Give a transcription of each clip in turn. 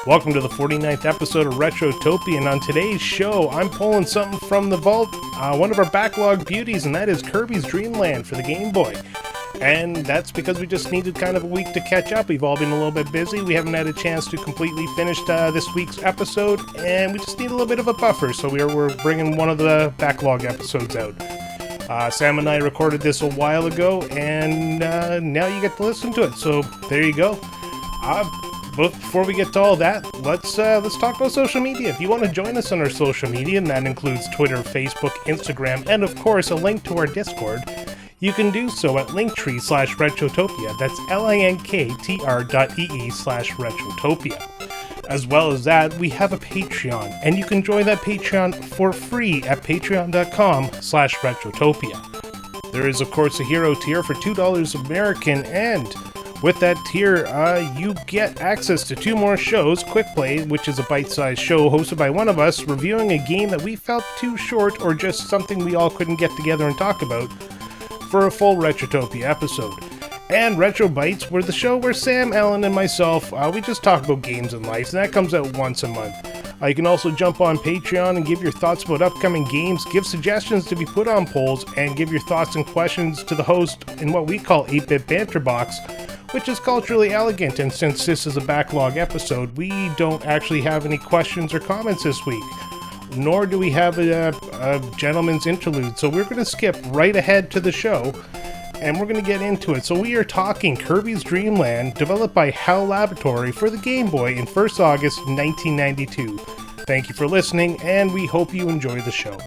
Welcome to the 49th episode of Retrotopia, and on today's show, I'm pulling something from the vault, one of our backlog beauties, and that is Kirby's Dream Land for the Game Boy. And that's because we just needed kind of a week to catch up. We've all been a little bit busy. We haven't had a chance to completely finish this week's episode, and we just need a little bit of a buffer, so we're bringing one of the backlog episodes out. Sam and I recorded this a while ago, and now you get to listen to it, so there you go. But before we get to all that, let's talk about social media. If you want to join us on our social media, and that includes Twitter, Facebook, Instagram, and of course a link to our Discord, you can do so at linktree/Retrotopia. That's linktr.ee/Retrotopia. As well as that, we have a Patreon, and you can join that Patreon for free at patreon.com/Retrotopia. There is, of course, a hero tier for $2 American, and with that tier, you get access to 2 more shows. Quick Play, which is a bite-sized show hosted by one of us, reviewing a game that we felt too short or just something we all couldn't get together and talk about, for a full Retrotopia episode. And Retro Bites were the show where Sam, Ellen, and myself, we just talk about games and life, and that comes out once a month. You can also jump on Patreon and give your thoughts about upcoming games, give suggestions to be put on polls, and give your thoughts and questions to the host in what we call 8-Bit Banter Box, which is culturally elegant, and since this is a backlog episode, we don't actually have any questions or comments this week, nor do we have a gentleman's interlude, so we're going to skip right ahead to the show, and we're going to get into it. So we are talking Kirby's Dream Land, developed by HAL Laboratory for the Game Boy in 1st August 1992. Thank you for listening, and we hope you enjoy the show.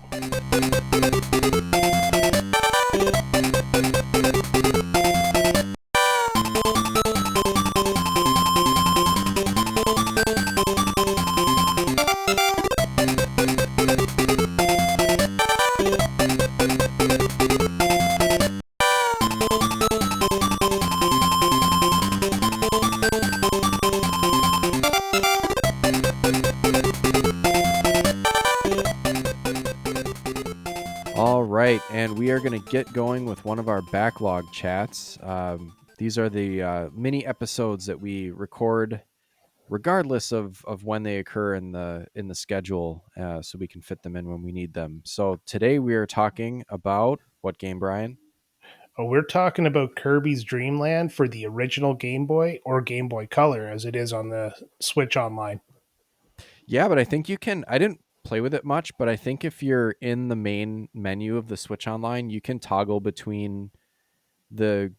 And we are going to get going with one of our backlog chats. These are the mini episodes that we record regardless of when they occur in the schedule, so we can fit them in when we need them. So today we are talking about what game, Brian? We're talking about Kirby's Dream Land for the original Game Boy, or Game Boy Color as it is on the Switch Online. Yeah, but I think you can... I didn't play with it much, but I think if you're in the main menu of the Switch Online, you can toggle between the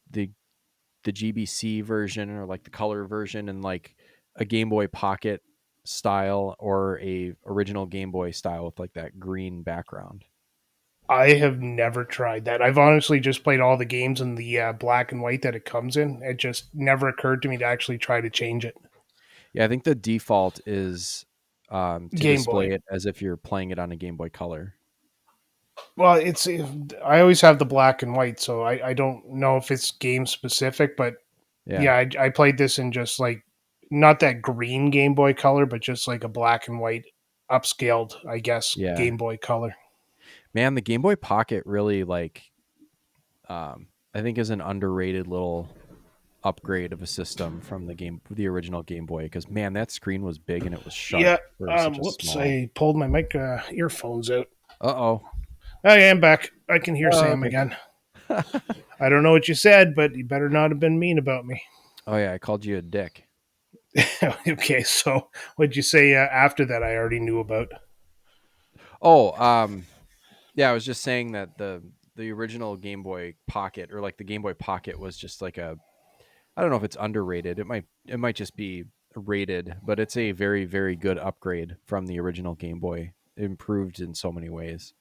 GBC version, or like the color version, and like a Game Boy Pocket style or a original Game Boy style with like that green background. I have never tried that. I've honestly just played all the games in the black and white that it comes in. It just never occurred to me to actually try to change it. Yeah, I think the default is to Game display Boy. it as if you're playing it on a Game Boy Color. Well, I always have the black and white, so I don't know if it's game specific, but yeah, I played this in just like, not that green Game Boy Color, but just like a black and white upscaled, I guess, Game Boy Color. Man, the Game Boy Pocket really, like, I think is an underrated little upgrade of a system from the original Game Boy, because man, that screen was big and it was sharp. Yeah. Whoops! I pulled my earphones out. Oh, I am back. I can hear Sam again. I don't know what you said, but you better not have been mean about me. Oh yeah, I called you a dick. Okay, so what'd you say after that? I already knew about. Yeah, I was just saying that the original Game Boy Pocket, or like the Game Boy Pocket, was just like I don't know if it's underrated. It might just be rated, but it's a very, very good upgrade from the original Game Boy. Improved in so many ways.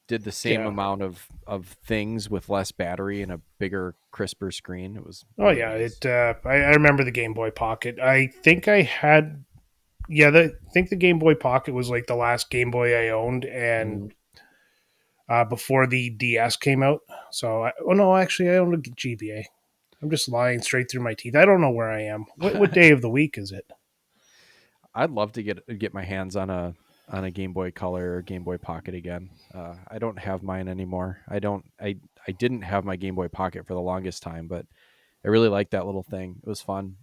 did the same Yeah. amount of things with less battery and a bigger, crisper screen. It was Oh really yeah. nice. I remember the Game Boy Pocket. I think I had. Yeah, I think the Game Boy Pocket was like the last Game Boy I owned, and Mhm. before the DS came out. So, oh no, actually, I owned a GBA. I'm just lying straight through my teeth. I don't know where I am. What day of the week is it? I'd love to get my hands on a Game Boy Color or Game Boy Pocket again. I don't have mine anymore. I didn't have my Game Boy Pocket for the longest time, but I really liked that little thing. It was fun.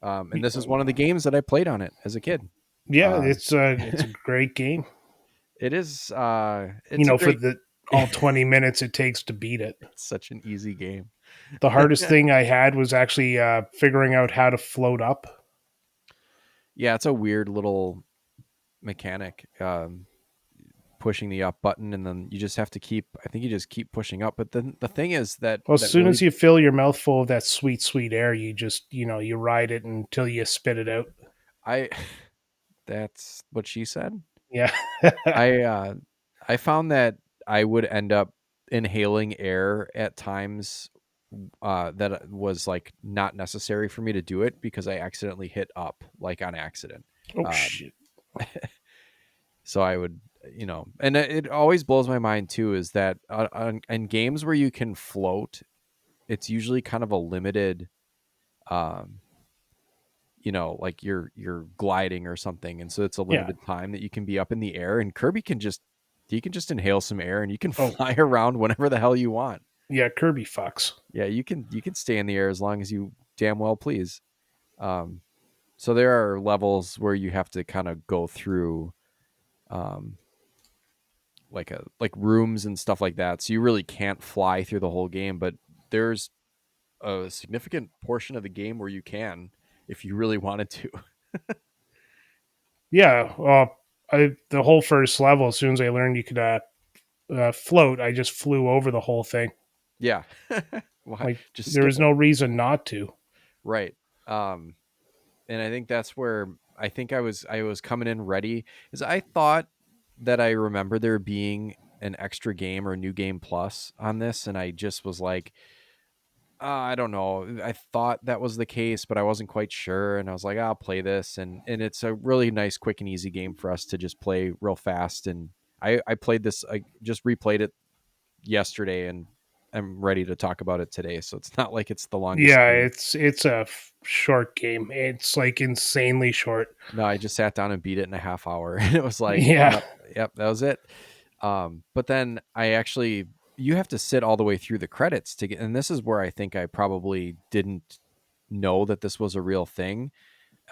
And this is one of the games that I played on it as a kid. Yeah, Uh, it's a great game. it is You it's a know, for great the all 20 minutes it takes to beat it. it's such an easy game. The hardest thing I had was actually figuring out how to float up. Yeah, it's a weird little mechanic. Pushing the up button and then you just have to keep I think you just keep pushing up. But then the thing is that Well, as that soon really as you fill your mouth full of that sweet, sweet air, you just, you ride it until you spit it out. I that's what she said. Yeah. I uh I found that I would end up inhaling air at times that was like not necessary for me to do it because I accidentally hit up like on accident. Oh, Um shit. so I would and it always blows my mind too is that in games where you can float, it's usually kind of a limited um like you're gliding or something, and so it's a Yeah. limited time that you can be up in the air. And Kirby can just he can just inhale some air, and you can Oh, fly around whenever the hell you want. yeah. Kirby fucks. Yeah, you can stay in the air as long as you damn well please. Um, so there are levels where you have to kind of go through um like rooms and stuff like that. So you really can't fly through the whole game, but there's a significant portion of the game where you can if you really wanted to. Yeah. The whole first level, as soon as I learned you could float, I just flew over the whole thing. Yeah. Why Like, just there skip was it. no reason not to. Right. Um, and I think that's where I think I was coming in ready is I thought that I remember there being an extra game or new game plus on this, and I just was like, I don't know. I thought that was the case, but I wasn't quite sure, and I was like, I'll play this, and it's a really nice, quick and easy game for us to just play real fast. And I played this, I just replayed it yesterday, and I'm ready to talk about it today. So it's not like it's the longest Yeah, game. it's a short game. It's like insanely short. No, I just sat down and beat it in a half hour, and it was like, Yeah. yep, that was it. But then you have to sit all the way through the credits to get, and this is where I think I probably didn't know that this was a real thing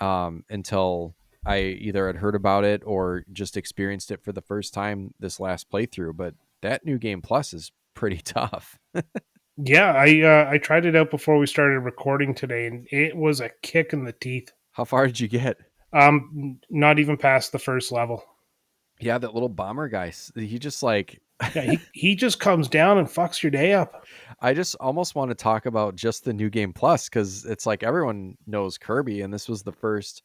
until I either had heard about it or just experienced it for the first time this last playthrough. But that new game plus is pretty tough. Yeah, I tried it out before we started recording today, and it was a kick in the teeth. How far did you get? Not even past the first level. Yeah, that little bomber guy. He just like Yeah, he just comes down and fucks your day up. I just almost want to talk about just the new game plus because it's like everyone knows Kirby, and this was the first.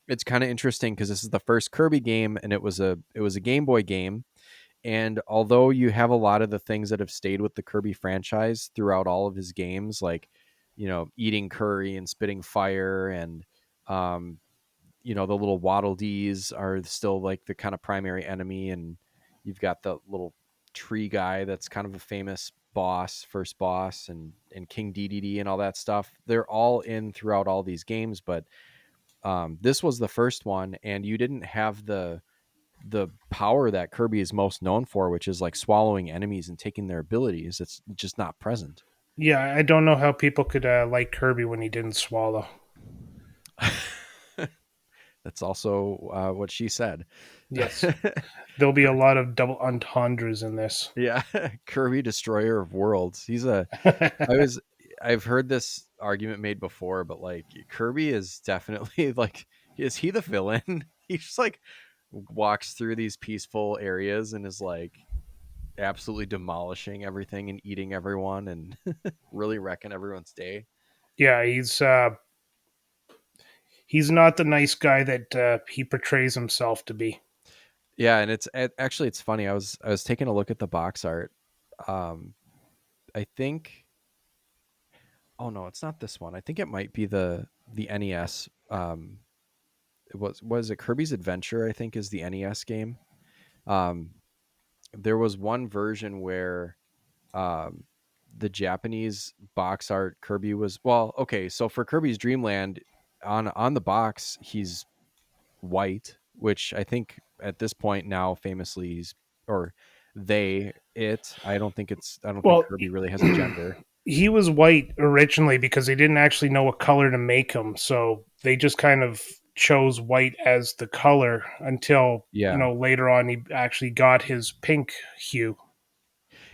It's kind of interesting because this is the first Kirby game, and it was a Game Boy game. And although you have a lot of the things that have stayed with the Kirby franchise throughout all of his games, like eating curry and spitting fire, and um, the little Waddle Dees are still like the kind of primary enemy, and you've got the little tree guy that's kind of a famous first boss, and King DDD and all that stuff. They're all in throughout all these games, but this was the first one, and you didn't have the power that Kirby is most known for, which is like swallowing enemies and taking their abilities. It's just not present. Yeah, I don't know how people could like Kirby when he didn't swallow. That's also what she said. Yes, there'll be a lot of double entendres in this. Yeah, Kirby, destroyer of worlds. I was I've heard this argument made before, but like Kirby is definitely like is he the villain? He just like walks through these peaceful areas and is like absolutely demolishing everything and eating everyone and really wrecking everyone's day. Yeah, he's not the nice guy that he portrays himself to be. Yeah, and actually it's funny. I was taking a look at the box art. Um, I think. Oh no, it's not this one. I think it might be the NES. It was it Kirby's Adventure? I think is the NES game. Um, there was one version where um, the Japanese box art Kirby was well. Okay, so for Kirby's Dream Land, on the box he's white, which I think at this point now famously he's or they it. I don't think Well, Kirby really has a gender. he was white originally because they didn't actually know what color to make him, so they just kind of chose white as the color until Yeah. later on he actually got his pink hue.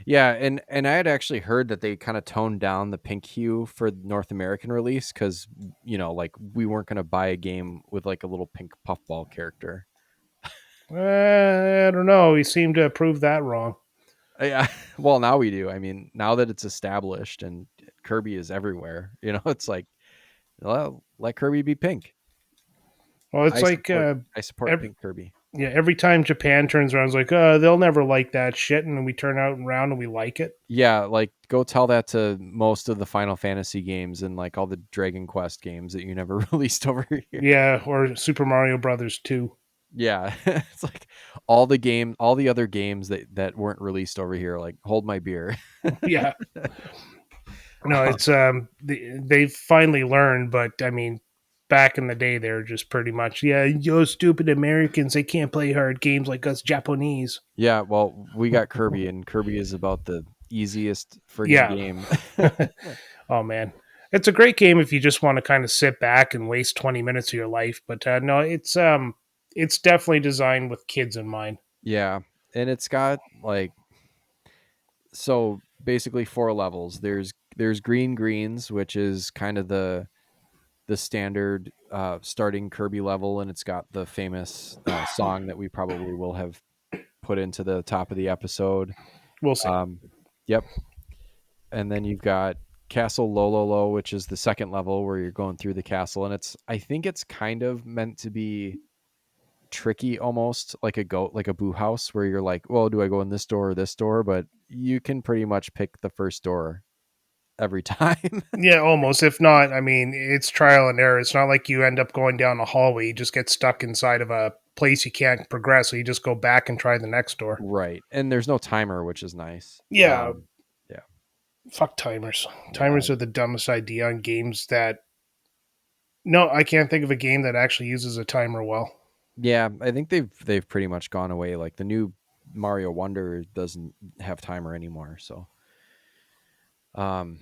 Yeah, and I had actually heard that they kind of toned down the pink hue for the North American release because like we weren't going to buy a game with like a little pink puffball character. I don't know. He seemed to prove that wrong. Yeah, well now we do. I mean, now that it's established and Kirby is everywhere, it's like, well, let Kirby be pink. Well, it's I like support I support every, pink Kirby. yeah, every time Japan turns around, it's like, they'll never like that shit, and then we turn out around and we like it. Yeah, like go tell that to most of the Final Fantasy games and like all the Dragon Quest games that you never released over here. Yeah, or Super Mario Brothers 2. Yeah, it's like all the other games that weren't released over here. Like, hold my beer. Yeah. No, it's they've finally learned, but I mean, back in the day, they were just pretty much, yeah, you stupid Americans, they can't play hard games like us Japanese. Yeah, well, we got Kirby, and Kirby is about the easiest friggin' Yeah. game. Oh man, it's a great game if you just want to kind of sit back and waste 20 minutes of your life. But no, it's definitely designed with kids in mind. Yeah, and it's got like so basically four levels. There's Green Greens, which is kind of the standard starting Kirby level, and it's got the famous song that we probably will have put into the top of the episode. We'll see. Um, yep. And then you've got Castle Lololo, which is the second level where you're going through the castle, and I think it's kind of meant to be tricky, almost like a boo house, where you're like, well, do I go in this door or this door? But you can pretty much pick the first door every time. Yeah, almost. If not, I mean, it's trial and error. It's not like you end up going down a hallway. You just get stuck inside of a place you can't progress. So you just go back and try the next door. Right. And there's no timer, which is nice. Yeah, Yeah. fuck timers. Yeah. Timers are the dumbest idea on games that. No, I can't think of a game that actually uses a timer well. Yeah, I think they've pretty much gone away. Like the new Mario Wonder doesn't have timer anymore. So um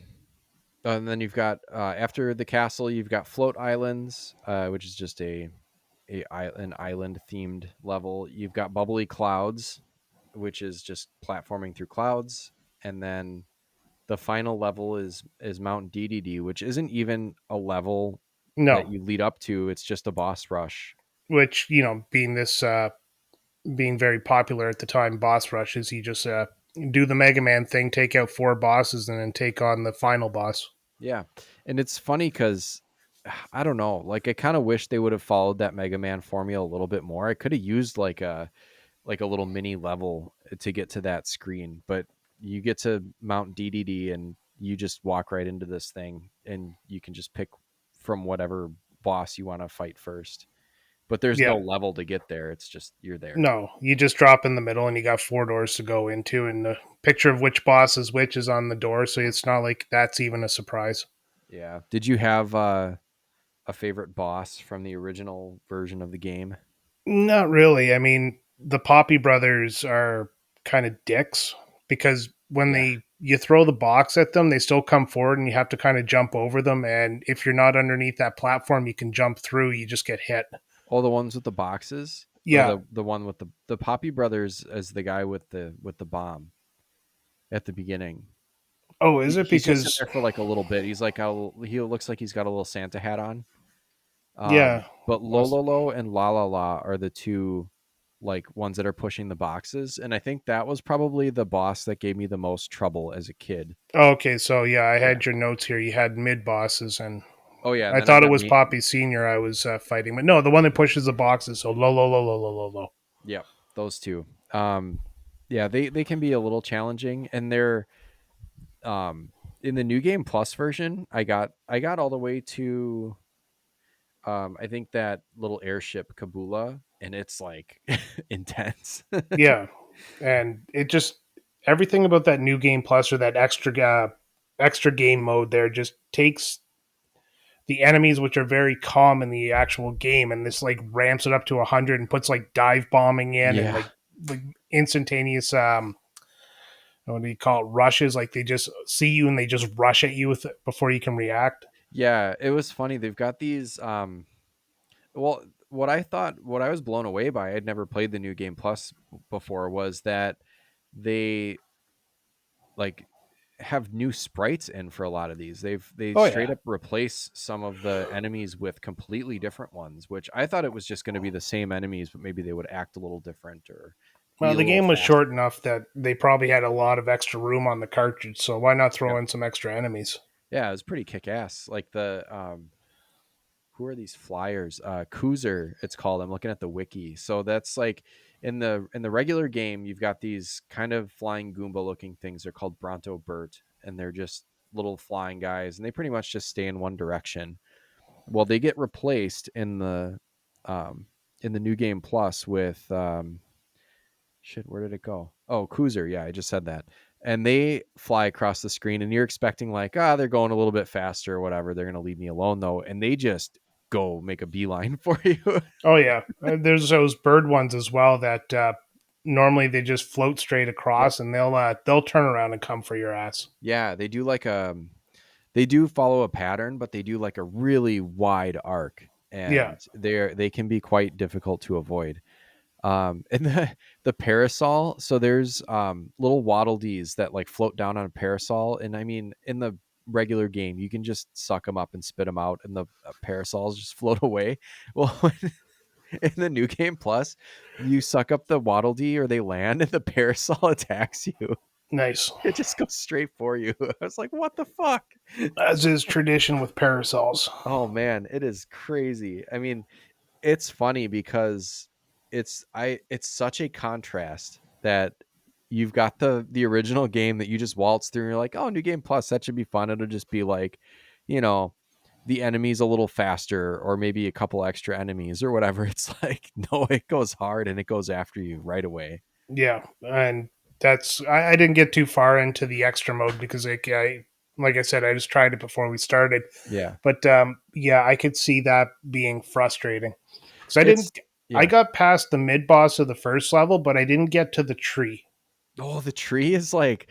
and then you've got after the castle, you've got Float Islands, which is just an island themed level. You've got Bubbly Clouds, which is just platforming through clouds, and then the final level is Mount DDD, which isn't even a level that No, you lead up to. It's just a boss rush. which being this being very popular at the time, boss rushes, you just do the Mega Man thing, take out four bosses, and then take on the final boss. Yeah, and it's funny because I don't know. Like I kind of wish they would have followed that Mega Man formula a little bit more. I could have used like a little mini level to get to that screen, but you get to Mount DDD and you just walk right into this thing, and you can just pick from whatever boss you want to fight first. But there's Yeah, no level to get there. It's just you're there. no, you just drop in the middle, and you got four doors to go into, and the picture of which boss is which is on the door, so it's not like that's even a surprise. Yeah. Did you have a favorite boss from the original version of the game? Not really. I mean, the Poppy brothers are kind of dicks because when Yeah. they you throw the box at them, they still come forward and you have to kind of jump over them. And if you're not underneath that platform, you can jump through. You just get hit. Oh, the ones with the boxes, or Yeah. the one with the Poppy Brothers as the guy with the bomb at the beginning. Oh, is it He's just in because? there for like a little bit. He's like he looks like he's got a little Santa hat on. Yeah. But Was Lololo and La La La are the two like ones that are pushing the boxes, and I think that was probably the boss that gave me the most trouble as a kid. okay. So yeah, I Yeah. had your notes here. You had mid bosses, and Oh yeah, and I then I thought it got was me. Poppy Senior. I was fighting, but no, the one that pushes the boxes. So low, low, low, low, low, low, low. Yeah. those two. Yeah, they can be a little challenging, and they're in the new game plus version. I got all the way to I think that little airship Kabula, and it's like intense. Yeah, and it just everything about that new game plus or that extra game mode there just takes the enemies, which are very calm in the actual game, and this like ramps it up to 100 and puts like dive bombing in and Yeah. like instantaneous what do you call it, rushes, like they just see you and they just rush at you with it before you can react. Yeah, it was funny. They've got these well, what I was blown away by, I'd never played the new game plus before, was that they like have new sprites in for a lot of these. They Oh straight yeah. up replace some of the enemies with completely different ones, which I thought it was just going to be the same enemies, but maybe they would act a little different or be Well, a the little game was faster. short enough that they probably had a lot of extra room on the cartridge, so why not throw Yep. in some extra enemies? Yeah, it was pretty kick ass. Like the who are these flyers? Cruiser, it's called. I'm looking at the wiki. So that's like in the regular game, you've got these kind of flying Goomba looking things. They're called Bronto Bert, and they're just little flying guys, and they pretty much just stay in one direction. Well, they get replaced um, in the new game plus with shit. Where did it go? Oh, Cruiser. Yeah, I just said that. And they fly across the screen, and you're expecting like, they're going a little bit faster or whatever. They're gonna leave me alone though, and they just go make a beeline for you. Oh yeah, there's those bird ones as well that normally they just float straight Yep. across, and they'll turn around and come for your ass. Yeah, they do like they do follow a pattern, but they do like a really wide arc, Yeah, and they can be quite difficult to avoid. And the parasol, so there's little waddle dees that like float down on a parasol, and I mean in the regular game you can just suck them up and spit them out and the parasols just float away. Well, in the new game plus, you suck up the waddle dee or they land and the parasol attacks you. nice. It just goes straight for you. I was like, what the fuck? As is tradition with parasols. Oh man, it is crazy. I mean, it's funny because it's such a contrast that you've got the original game that you just waltz through and you're like, oh, new game plus, that should be fun. It'll just be like, you know, the enemies a little faster or maybe a couple extra enemies or whatever. It's like, no, it goes hard and it goes after you right away. Yeah, and I didn't get too far into the extra mode because like I said, I just tried it before we started. Yeah. But yeah, I could see that being frustrating because It's I yeah. got past the mid boss of the first level, but I didn't get to the tree. Oh, the tree is like,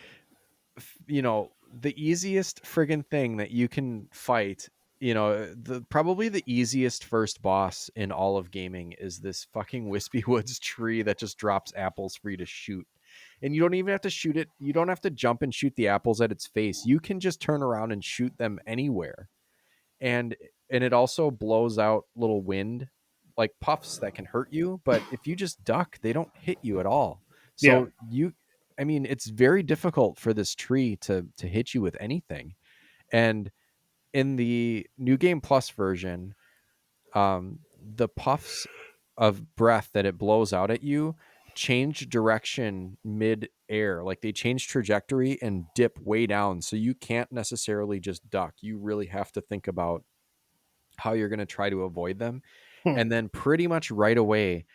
the easiest friggin' thing that you can fight. The probably the easiest first boss in all of gaming is this fucking Wispy Woods tree that just drops apples for you to shoot. And you don't even have to shoot it. You don't have to jump and shoot the apples at its face. You can just turn around and shoot them anywhere. And it also blows out little wind like puffs that can hurt you, but if you just duck, they don't hit you at all. Yeah, So I mean, it's very difficult for this tree to hit you with anything. And in the new game plus version, the puffs of breath that it blows out at you change direction mid air. Like they change trajectory and dip way down. So you can't necessarily just duck. You really have to think about how you're going to try to avoid them. hmm. And then pretty much right away,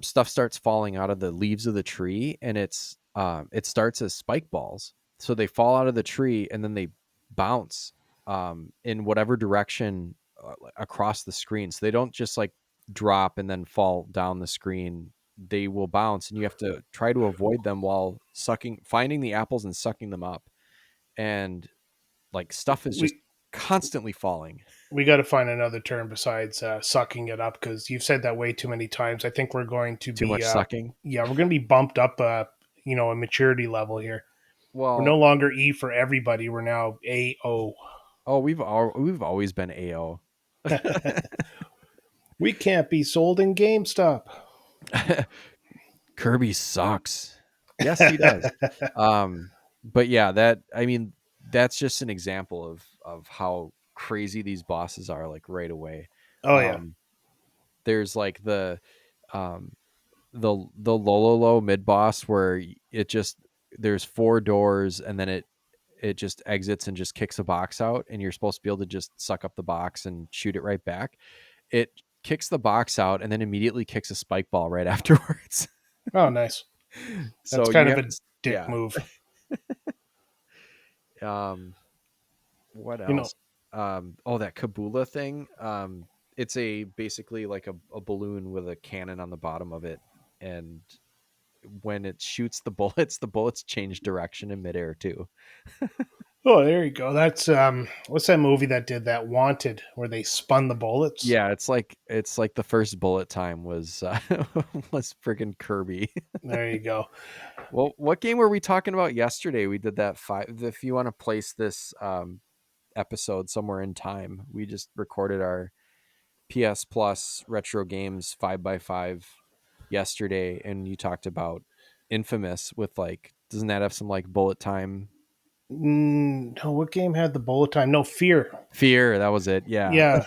stuff starts falling out of the leaves of the tree, and it starts as spike balls. So they fall out of the tree and then they bounce in whatever direction across the screen. So they don't just like drop and then fall down the screen. They will bounce, and you have to try to avoid them while finding the apples and sucking them up. And like stuff is just we constantly falling. we got to find another term besides sucking it up because you've said that way too many times. I think we're going to Too be much sucking. yeah, we're going to be bumped up a maturity level here. We're no Well, longer E for everybody. We're now AO. oh, we've always been AO. We can't be sold in GameStop. Kirby sucks. Yes, he does. But yeah, I mean, that's just an example of how crazy these bosses are, like right away. Oh yeah. Um, there's like um the low mid boss where it just there's 4 doors and then it just exits and just kicks a box out and you're supposed to be able to just suck up the box and shoot it right back. It kicks the box out and then immediately kicks a spike ball right afterwards. Oh, nice. That's So kind you of have a to dick move. um what You know, else? Oh, that Kabula thing. It's a basically like a balloon with a cannon on the bottom of it, and when it shoots the bullets change direction in midair too. oh, there you go. That's what's that movie that did that? Wanted, where they spun the bullets. Yeah, it's like the first bullet time was was friggin' Kirby. There you go. Well, what game were we talking about yesterday? We did that five. If you want to place this episode somewhere in time, we just recorded our PS Plus retro games 5x5 yesterday, and you talked about Infamous with like, doesn't that have some like bullet time? No, what game had the bullet time? No, Fear. Fear, that was it. Yeah. Yeah,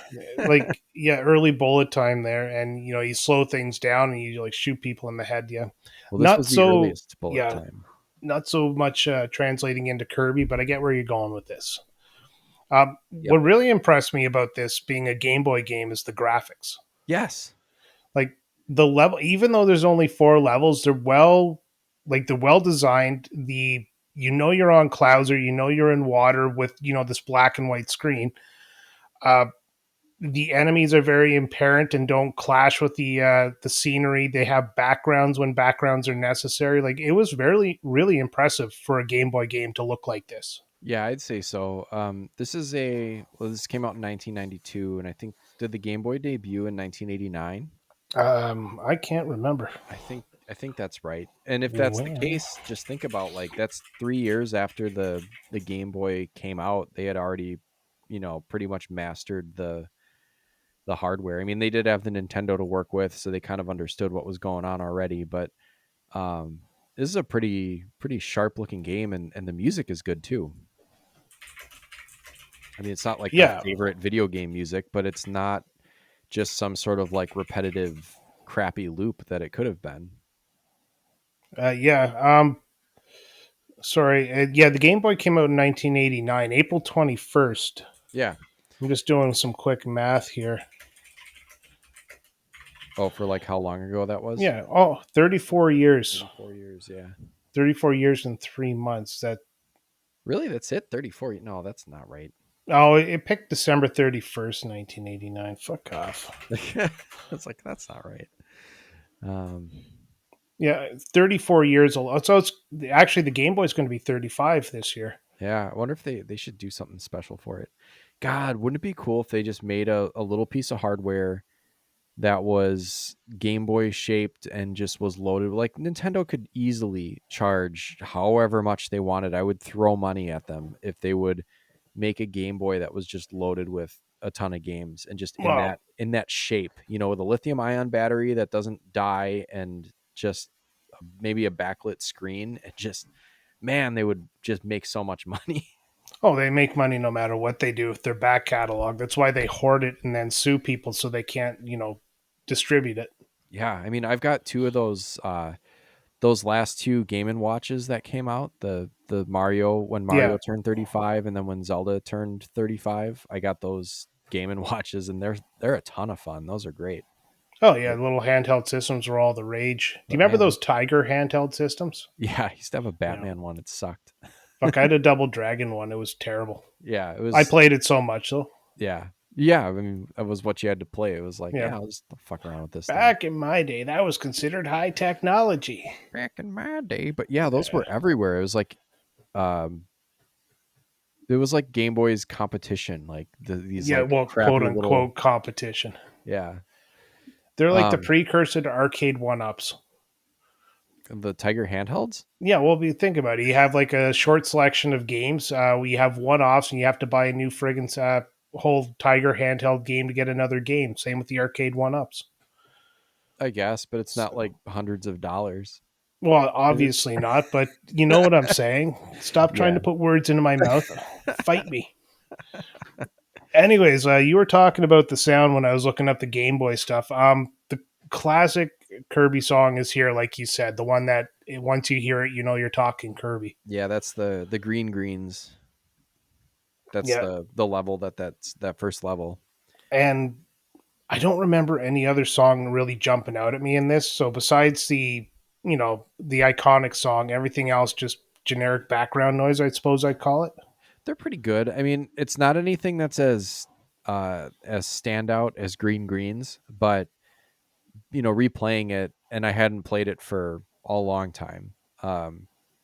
like yeah, early bullet time there, and you slow things down and you like shoot people in the head. Yeah, Well, this not was the so. earliest bullet Yeah, time. not so much translating into Kirby, but I get where you're going with this. Yep. What really impressed me about this being a Game Boy game is the graphics. Yes. Like the level, even though there's only 4 levels, they're well designed. You're on clouds or you're in water with this black and white screen. Uh, the enemies are very apparent and don't clash with the scenery. They have backgrounds when backgrounds are necessary. Like it was very really impressive for a Game Boy game to look like this. Yeah, I'd say so. This came out in 1992, and I think did the Game Boy debut in 1989? I can't remember I think that's right. And if that's the when. case, just think about like that's 3 years after the Game Boy came out. They had already, pretty much mastered the hardware. I mean, they did have the Nintendo to work with, so they kind of understood what was going on already. But um, this is a pretty sharp looking game, and the music is good too. I mean, it's not like my Yeah, favorite video game music, but it's not just some sort of like repetitive, crappy loop that it could have been. yeah. Sorry. Yeah, the Game Boy came out in 1989, April 21st. Yeah. I'm just doing some quick math here. Oh, for like how long ago that was? Yeah. Oh, 34 years. 34 years. Yeah. 34 years and 3 months. Really? That's it? 34? No, that's not right. Oh, it picked December 31st, 1989. Fuck off. It's like, that's not right. Um, Yeah, 34 years old. So it's actually the Game Boy's going to be 35 this year. yeah. I wonder if they should do something special for it. God, wouldn't it be cool if they just made a little piece of hardware that was Game Boy shaped and just was loaded? Like Nintendo could easily charge however much they wanted. I would throw money at them if they would make a Game Boy that was just loaded with a ton of games and just in Well, that shape, with a lithium ion battery that doesn't die and just maybe a backlit screen, and just, man, they would just make so much money. oh, they make money no matter what they do with their back catalog. That's why they hoard it and then sue people so they can't, distribute it. Yeah, I mean, I've got two of those last two Game and Watches that came out, the Mario, when Yeah. Mario turned 35 and then when Zelda turned 35. I got those Game and Watches, and they're a ton of fun. Those are great. Oh yeah, But, the little handheld systems were all the rage. Do you but remember man, those Tiger handheld systems? yeah, I used to have a Yeah. Batman one. It sucked. Fuck, I had a Double Dragon one. It was terrible. Yeah, it I was. played it so much though. Yeah, yeah. I mean, that was what you had to play. It was like, Yeah. yeah, I'll just fuck around with this thing. Back in my day, that was considered high technology. Back in my day, but yeah, those Yeah. were everywhere. Um, it was like Game Boy's competition, like these Yeah, like well, quote crappy little, unquote competition. yeah. They're like the Um, precursor to arcade one-ups. the Tiger handhelds. Yeah, well, if you think about it, you have like a short selection of games. We have one-offs, and you have to buy a new friggin' whole Tiger handheld game to get another game. Same with the arcade one-ups. I guess, but it's not So, like hundreds of dollars. well, Is it? obviously not, but you know what I'm saying. Stop trying Yeah. to put words into my mouth. Fight me. Anyways, you were talking about the sound when I was looking up the Game Boy stuff. The classic Kirby song is here, like you said, the one that once you hear it, you know you're talking Kirby. Yeah, that's the green greens. That's Yeah, the level that's that first level. and I don't remember any other song really jumping out at me in this. So besides the iconic song, everything else just generic background noise, I suppose I'd call it. They're pretty good. I mean, it's not anything that's as standout as green greens, but replaying it, and I hadn't played it for a long time.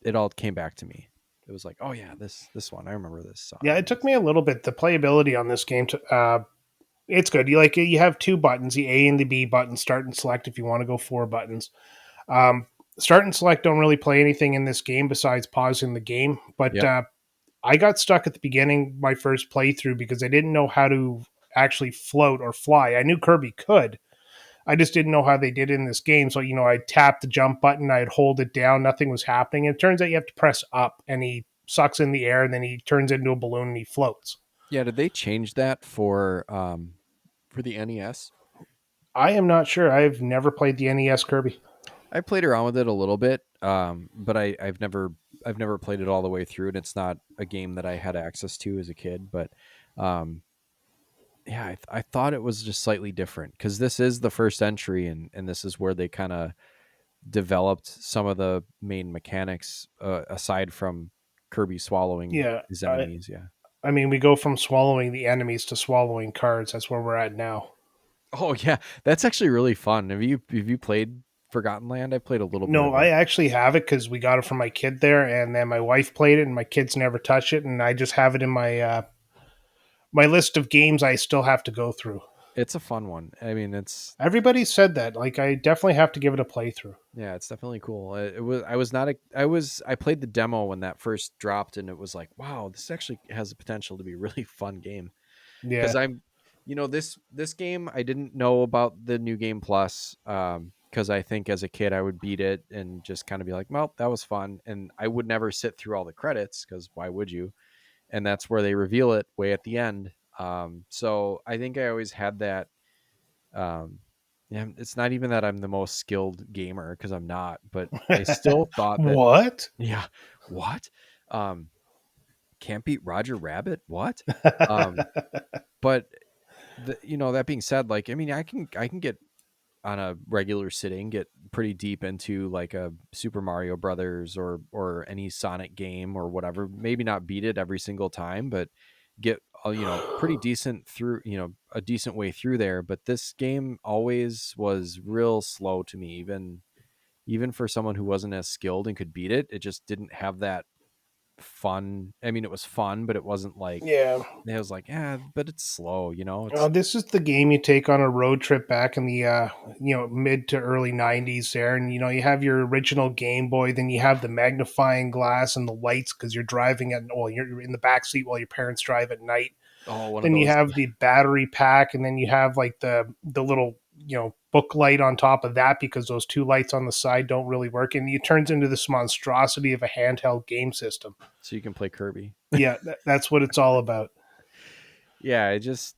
It all came back to me. It was like, oh yeah, this one. I remember this Yeah, song. it took me a little bit. The playability on this game, it's good. You have two buttons, the A and the B button, start and select. If you want to go four buttons, start and select don't really play anything in this game besides pausing the game. But Yep. I got stuck at the beginning, my first playthrough, because I didn't know how to actually float or fly. I knew Kirby could. I just didn't know how they did in this game. So, I'd tap the jump button, I'd hold it down, nothing was happening. And it turns out you have to press up, and he sucks in the air, and then he turns into a balloon and he floats. Yeah. Did they change that for the NES? I am not sure. I've never played the NES Kirby. I played around with it a little bit, but I've never played it all the way through, and it's not a game that I had access to as a kid. But um, yeah, I thought it was just slightly different because this is the first entry, and this is where they kind of developed some of the main mechanics aside from Kirby swallowing Yeah, his enemies. Yeah. I mean, we go from swallowing the enemies to swallowing cards. That's where we're at now. Oh yeah, that's actually really fun. Have you played Forgotten Land? I played a little bit No, of I it. actually have it because we got it from my kid there, and then my wife played it, and my kids never touch it, and I just have it in my list of games I still have to go through. It's a fun one. I mean, it's Everybody said that. Like, I definitely have to give it a playthrough. yeah, it's definitely cool. It was I was not a, I was I played the demo when that first dropped, and it was like, wow, this actually has the potential to be a really fun game. Because Yeah, this game I didn't know about the new game plus, because I think as a kid I would beat it and just kind of be like, well, that was fun, and I would never sit through all the credits because why would you? And that's where they reveal it way at the end. So I think I always had that. Um, yeah, it's not even that I'm the most skilled gamer because I'm not, but I still thought that what? yeah, what? Um, can't beat Roger Rabbit? What? Um, but that being said, like I mean, I can get on a regular sitting get pretty deep into like a Super Mario Brothers or any Sonic game or whatever. Maybe not beat it every single time, but get pretty decent through a decent way through there. But this game always was real slow to me, even for someone who wasn't as skilled and could beat it. It just didn't have that fun. I mean, it was fun, but it wasn't like Yeah. it was like, yeah, but it's slow. It's This is the game you take on a road trip back in the mid to early '90s there, and you have your original Game Boy, then you have the magnifying glass and the lights because you're driving at well, you're in the back seat while your parents drive at night. oh one of Then you those. have the battery pack, and then you have like the little book light on top of that because those two lights on the side don't really work, and it turns into this monstrosity of a handheld game system. So you can play Kirby. Yeah, that's what it's all about. Yeah, I just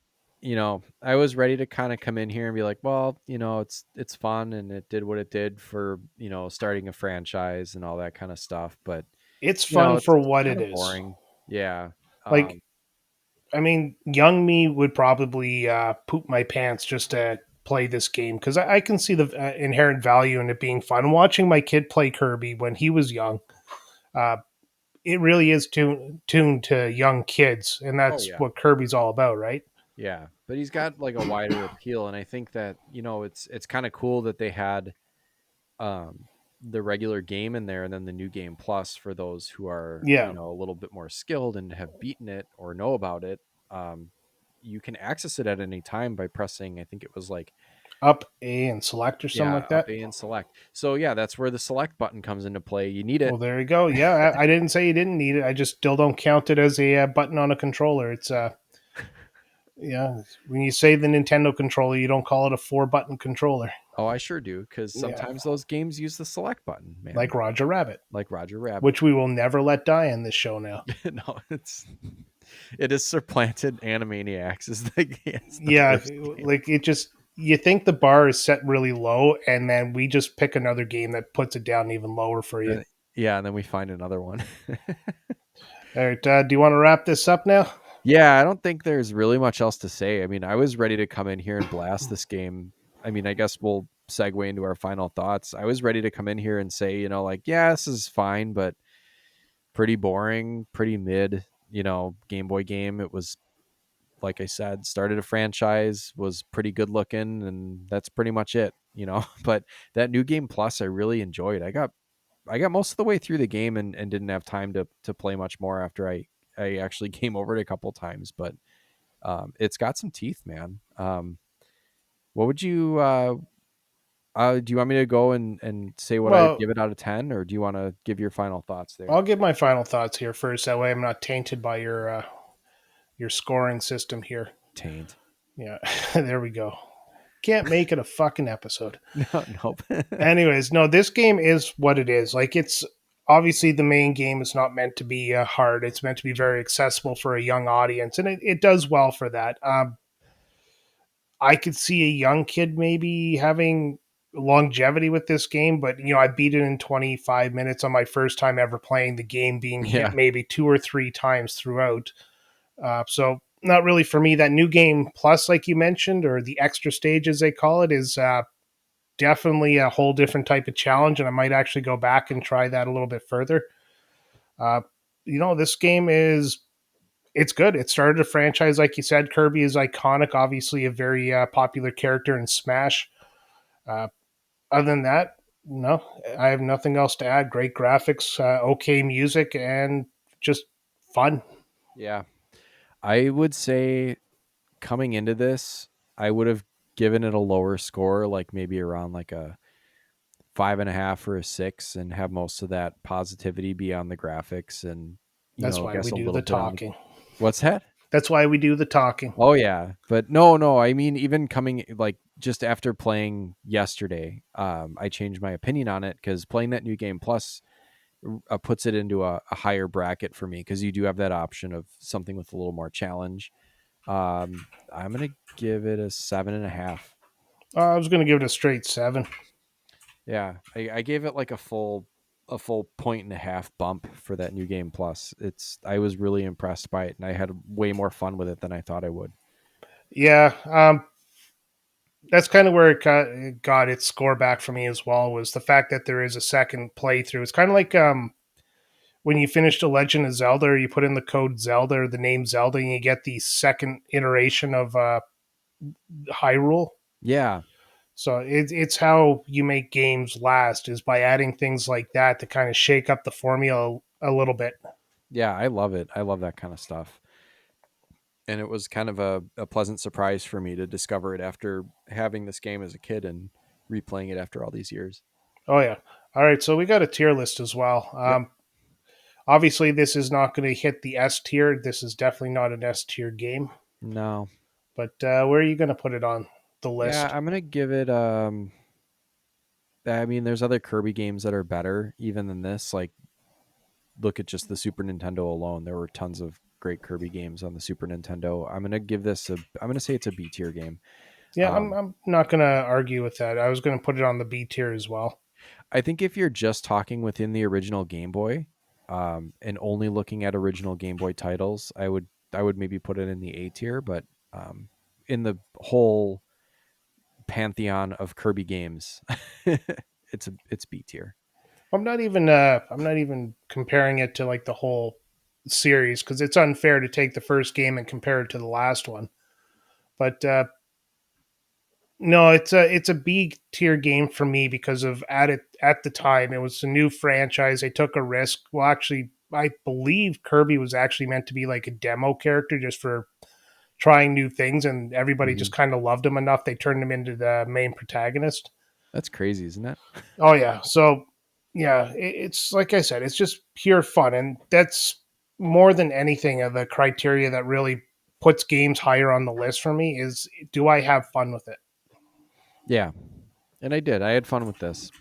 I was ready to kind of come in here and be like, well, it's fun and it did what it did for, starting a franchise and all that kind of stuff, but It's fun it's for what kind it of is. boring. Yeah. Like, I mean, young me would probably poop my pants just to play this game because I can see the inherent value in it being fun. Watching my kid play Kirby when he was young, uh, it really is tuned to young kids, and Oh that's yeah. what Kirby's all about, right? Yeah, but he's got like a wider appeal, and I think that, it's kind of cool that they had um the regular game in there and then the new game plus for those who are Yeah, a little bit more skilled and have beaten it or know about it. You can access it at any time by pressing, I think it was like, up A and select or something yeah, like up that. A and select. So yeah, that's where the select button comes into play. You need Well, it. there you go. Yeah, I didn't say you didn't need it. I just still don't count it as a button on a controller. It's yeah. When you say the Nintendo controller, you don't call it a four button controller. Oh, I sure do, because Yeah, sometimes those games use the select button, like man, Roger Rabbit, like Roger Rabbit. which we will never let die in this show now. No, it is supplanted Animaniacs as the Yeah, first game. like it just you think the bar is set really low, and then we just pick another game that puts it down even lower for you. Uh, yeah, and then we find another one. All right, do you want to wrap this up now? Yeah, I don't think there's really much else to say. I mean, I was ready to come in here and blast this game. I mean, I guess we'll segue into our final thoughts. I was ready to come in here and say, like, yeah, this is fine, but pretty boring, pretty mid, Game Boy game. It was, like I said, started a franchise, was pretty good looking, and that's pretty much it. But that new game plus I really enjoyed. I got most of the way through the game and didn't have time to play much more after I actually came over it a couple times, but it's got some teeth, man. What would you do you want me to go and say what I Well, give it out of 10, or do you want to give your final thoughts there? I'll give my final thoughts here first. That way, I'm not tainted by your scoring system here. Taint. Yeah, there we go. Can't make it a fucking episode. No, nope. Anyways, no, this game is what it is. Like, it's obviously the main game is not meant to be hard. It's meant to be very accessible for a young audience, and it does well for that. I could see a young kid maybe having longevity with this game, but I beat it in 25 minutes on my first time ever playing the game, being hit Yeah. maybe 2 or 3 times throughout. So not really for me. That new game plus, like you mentioned, or the extra stages they call it, is definitely a whole different type of challenge, and I might actually go back and try that a little bit further. Uh, this game is it's good. It started a franchise, like you said. Kirby is iconic, obviously a very popular character in Smash. Uh, Other than that, no, I have nothing else to add. Great graphics, okay music, and just fun. Yeah. I would say coming into this, I would have given it a lower score, like maybe around like a 5.5 or a 6, and have most of that positivity be on the graphics and, That's I why we guess a do little the bit on the. talking. What's that? That's why we do the talking. Oh yeah, but no, I mean, even coming like just after playing yesterday, I changed my opinion on it because playing that new game plus puts it into a higher bracket for me because you do have that option of something with a little more challenge. I'm gonna give it a 7.5. I was going to give it a straight 7. Yeah, I gave it like a full 1.5 bump for that new game plus. I was really impressed by it, and I had way more fun with it than I thought I would. Yeah, that's kind of where it got its score back for me as well, was the fact that there is a second playthrough. It's kind of like when you finish The Legend of Zelda, or you put in the code Zelda or the name Zelda, and you get the second iteration of Hyrule. Yeah, So it's how you make games last, is by adding things like that to kind of shake up the formula a little bit. yeah, I love it. I love that kind of stuff. And it was kind of a pleasant surprise for me to discover it after having this game as a kid and replaying it after all these years. Oh yeah. All right, so we got a tier list as well. Yep. Obviously, this is not going to hit the S tier. This is definitely not an S tier game. No. But where are you going to put it on the Yeah, list? I'm gonna give it. I mean, there's other Kirby games that are better even than this. Like, look at just the Super Nintendo alone. There were tons of great Kirby games on the Super Nintendo. I'm gonna give this a. I'm gonna say it's a B tier game. Yeah, I'm, Um, I'm not going to argue with that. I was going to put it on the B tier as well. I think if you're just talking within the original Game Boy, and only looking at original Game Boy titles, I would maybe put it in the A tier. But in the whole pantheon of Kirby games, it's B tier. I'm not even comparing it to like the whole series, because it's unfair to take the first game and compare it to the last one. But no, it's a B tier game for me because of at the time it was a new franchise. They took a risk. Well, actually, I believe Kirby was actually meant to be like a demo character just for trying new things, and everybody just Mhm. kind of loved him enough. They turned him into the main protagonist. That's crazy, isn't it? Oh yeah, so yeah, it's like I said, it's just pure fun, and that's more than anything of the criteria that really puts games higher on the list for me is, do I have fun with it? Yeah, and I did. I had fun with this,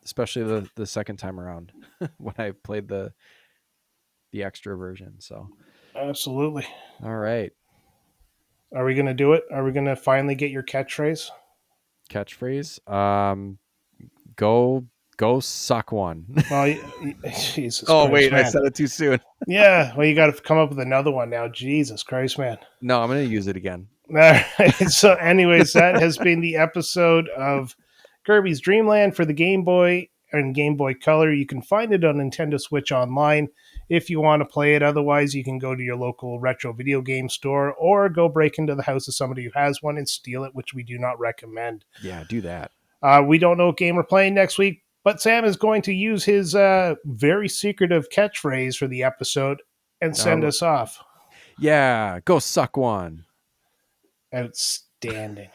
especially the second time around when I played the extra version. So, Absolutely. all right. Are we gonna do it? Are we gonna finally get your catchphrase? Catchphrase. Go suck one. Well, Jesus Oh Christ, wait, I man. said it too soon. Yeah, well, you got to come up with another one now. Jesus Christ, man. No, I'm gonna use it again. All right. So, anyways, that has been the episode of Kirby's Dream Land for the Game Boy and Game Boy Color. You can find it on Nintendo Switch Online if you want to play it. Otherwise, you can go to your local retro video game store or go break into the house of somebody who has one and steal it, which we do not recommend. Yeah, do that. We don't know what game we're playing next week, but Sam is going to use his very secretive catchphrase for the episode and send us off. Yeah, go suck one. Outstanding.